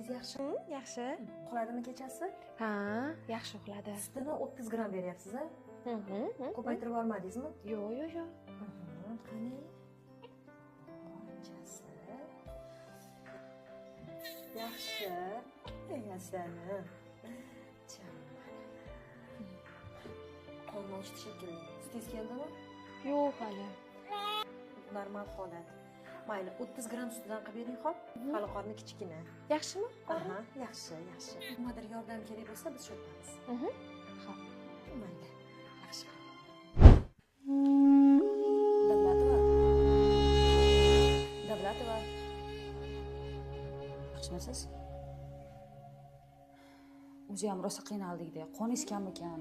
Sutlaringiz yaxshi? Yaxshi. Uxladimi kechasi? Ha, yaxshi uxladi. Sutini 30 gramm beryapsiz-a? Ko'paytirib olmadingizmi? Yo'q. Qani? Qanchasi? Yaxshi. Yasani. Qonni ochdi shekilli. Sutingiz keldimi? Yo'q hali. Normal holat. Mayli, 30 gramm sutidan qilib bering, xo'p? Hali qorni kichkina. Yaxshimi? Aha, yaxshi. Nimadir yordam kerak bo'lsa, biz sho'rtamiz. Xo'p. Mayli. Yaxshi. Davlatova. O'zi ham rosa qiynaldik-da. Qoningiz kam ekan.